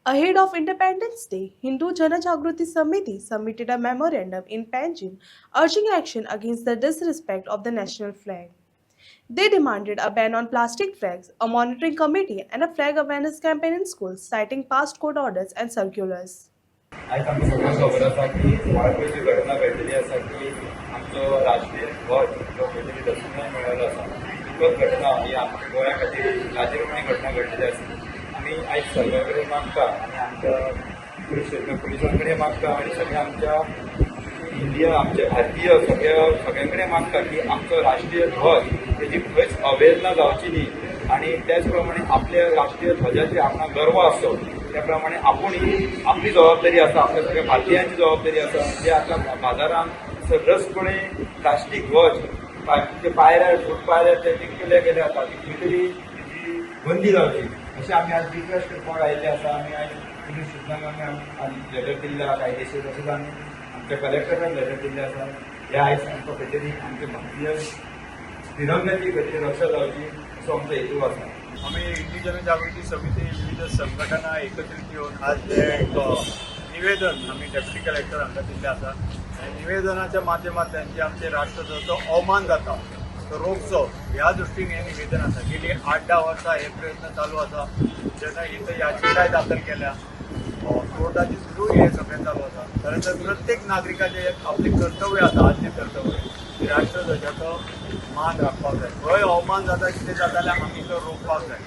Ahead of Independence Day, Hindu Jana Jagruti Samiti submitted a memorandum in Panjim urging action against the disrespect of the national flag. They demanded a ban on plastic flags, a monitoring committee, and a flag awareness campaign in schools, citing past court orders and circulars. आज आमकां सगळ्यांक खबर आसा की वाळपयची घटना घडलेली आसा की आमचो राष्ट्रीय ध्वज जो खंय तरी दसुनाय मेळिल्लो आसा तितूच घटना ही आमच्या गोंया खातीर लाजीरवाणी घटना घडलेली आसा आमी आयज सरकारा कडेन मागता आनी आमच्या पुलिसां कडेन मागता आनी सगळ्या आमच्या इंडिया आमचे भारतीय सगळ्यां कडेन मागता की आमचो राष्ट्रीय ध्वज तेजी खंयच अवहेलना जावची न्ही आणि त्याच प्रमाणे आपल्या राष्ट्रीय ध्वजाची आपणाक गर्व आसतो त्या प्रमाणे आपूण ही आपली जबाबदारी आसा आपल्या सगळ्या भारतीयांची जबाबदारी आसा जे आता बाजारांत सर्रसपणे प्लास्टीक ध्वज ते पायऱ्यार फुटपायऱ्यार ते विकले गेले आसा खंय तरी तेजी बंदी जावची अशें आमी आज रिक्वेस्ट करपाक आयिल्ले आसा आमी आयज पुलीस स्टेशनाक आमी लेटर दिल्ले आसा कायदेशीर तशेंच आमी आमच्या कलेक्टराक लेटर दिल्ले आसा हे आयज आमकां खंय तरी आमचे भारतीय तिरंगाची खंय तरी रक्षा जावची असो आमचो हेतू आसा. आम्ही हिंदी जनजागृती समिती विविध संघटना एकत्रित येऊन आज एक निवेदन आम्ही डेप्युटी कलेक्टर हांगा दिल्ले आसा आणि निवेदनाच्या माध्यमांतल्यान जे आमचे राष्ट्रध्वजाचो अवमान जाता तो रोखचो ह्या दृश्टीन हे निवेदन आसा. गेली 8-10 वर्सां हे प्रयत्न चालू आसा जेन्ना इथं याचिकाय दाखल केल्या कोर्टाची सुरूय हे सगळें चालू आसा. खरें तर प्रत्येक नागरिकाचे आपले कर्तव्य आसा आदले कर्तव्य राष्ट्रध्वजाचो मान राखपाक जाय. खंय अवमान जाता कितें जाता जाल्यार आमी तो रोखपाक जाय.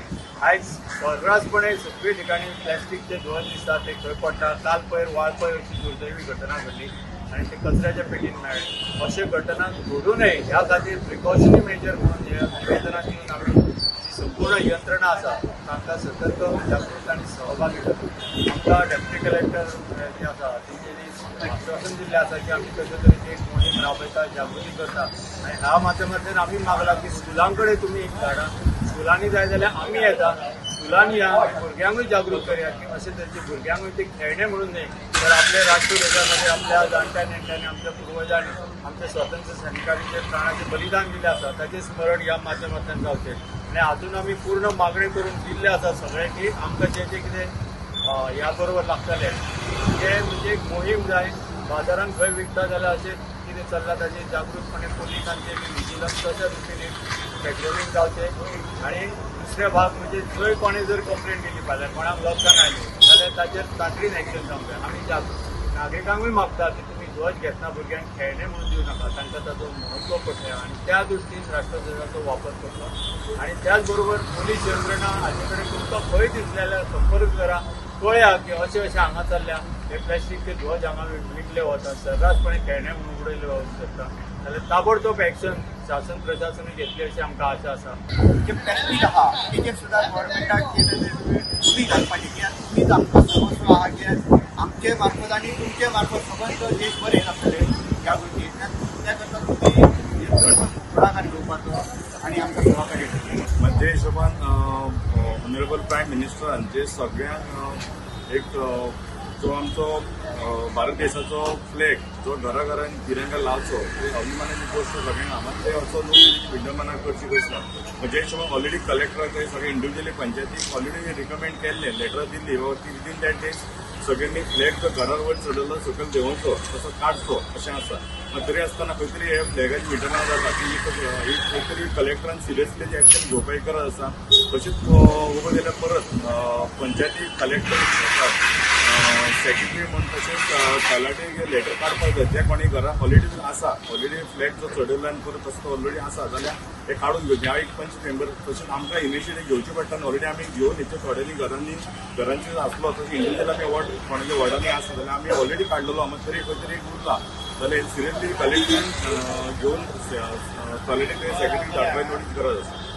आयज सर्रासपणे सगळे ठिकाणी प्लॅस्टीकचे ध्वज दिसतात ते खंय पडटा. काल पयर वाळपय अशी दुर्दैवी घटना घडली आणि ते कचऱ्याच्या पेटीन मेळ्ळे. अशे घटना घडू नये ह्या खातीर प्रिकॉशनरी मेजर म्हणून जे निवेदनात येवन आमी संपूर्ण यंत्रणा आसा तांकां सतर्क जागृत आनी सहभागी करता. आमकां डेप्युटी कलेक्टर जे आसा तेंच्यांनी आश्वासन दिल्लें आसा की आमी कशे तरेची एक मोहीम राबयता जागृती करता आनी ह्या माध्यमांतल्यान आमी मागला की स्कुलां कडेन तुमी एक धाडा. स्कुलांनी जाय जाल्यार आमी येता स्कुलांनी या भुरग्यांकूय जागृत करया की अशे तरेचे भुरग्यांकूय ते खेळणे म्हणून न्ही तर आपल्या राष्ट्रध्वजा खातीर आपल्या जाणट्या नेणट्यांनी आमच्या पुर्वजांनी आमच्या स्वातंत्र्य सैनिकांनी जे प्राणाचें बलिदान दिलें आसा ताचें स्मरण ह्या माध्यमांतल्यान जावचें. आनी हातून आमी पूर्ण मागणी करून दिल्ले आसा सगळे की आमकां जे जे कितें ह्या बरोबर लागतलें ते म्हणजे एक मोहीम जाय. बाजारांत खंय विकता जाल्यार अशें कितें चल्लां ताचेर जागृतपणे पुलिसांचे विजिलन्स तशा रितीन पेट्रोलिंग जावचें. आनी दुसरे भाग म्हणजे जंय कोणें जर कंप्लेन दिली फाल्यां कोणाक लक्षात आयली जाल्यार ताचेर तातडीन एक्शन जावंक जाय. आमी नागरिकांकूय मागता की तुमी ध्वज घेतना भुरग्यांक खेळणे म्हणून दिवं नाका तांकां ताचो म्हत्व कळटा आनी त्या दृश्टीन राष्ट्रध्वजाचो वापर करता. आनी त्याच बरोबर पोलीस यंत्रणा हाचे कडेन तुमकां खंय दिसले जाल्यार संपर्क करा कळया की अशें अशें हांगा चल्ल्या हे प्लॅस्टीकचे ध्वज हांगा विकले वतात सर्रासपणे खेळणे म्हणून उडयले वचूंक शकता जाल्यार ताबडतोब एक्शन शासन प्रशासन घेतली अशी आमकां आशा आसा. जे प्लॅस्टीक आहा तेजेर सुद्दां गव्हर्मेंटाक उबी घालपाची कित्याक तुमीच आमकां सर्वस्व आहा कित्याक आमचे मार्फत आनी तुमचे मार्फत सबंद देशभर हें आसतले जागृती त्या करता तुमी चडसो फुडाकार घेवपाचो आनी आमकां सहकार्य करचें. म्हणजे हिशोबान ऑनरेबल प्रायम मिनिस्टरान जे सगळ्यांक एक जो आमचो भारत देशाचो फ्लॅग जो घराघरांनी तिरंगा लावचो ते अभिमानाची गोष्ट सगळ्यांक आम्हाला ते असो लोक विद्यमाना करची गरज ना. म्हणजे हिशोबान ऑलरेडी कलेक्टराक सगळे इंडिव्हिज्युअली पंचायतीक ऑलरेडी रिकमेंड केल्ले लेटर दिल्ली की विदीन दॅट डेज सगळ्यांनी फ्लॅग जो घरार वयर चडयलो सकयल देंवोवचो तसो काडचो अशें आसा. तरी आसतना खंय तरी हे फ्लॅगाची विटमाना जाता ती खंय तरी कलेक्टरान सिरियसली ती एक्शन घेवपाची गरज आसा. तशीच उबो जाल्यार परत पंचायती कलेक्टर सेक्रेटरी म्हणून तशेंच तलाटी लेटर काडपाक जाय. ते कोणी घरा ऑलरेडी फ्लॅग जो चडयलो आनी परत तसो ऑलरेडी आसा जाल्यार हे काडून घेवचें. हांव एक 5 मेंबर तशेंच आमकां इनिशिएटीव घेवची पडटा आनी ऑलरेडी आमी घेवन येते थोड्यांनी घरांनी आसलो तशें इंडिव्हिज्युअल आमी वॉर्ड कोणाच्या वॉर्डांनी आसा जाल्यार आमी ऑलरेडी काडलेलो आमी तरी खंय तरी उरला जाल्यार सिरियसली कलेक्टरान घेवन कलेक्टर सेक्रेटरी धाडपाची थोडी गरज आसा.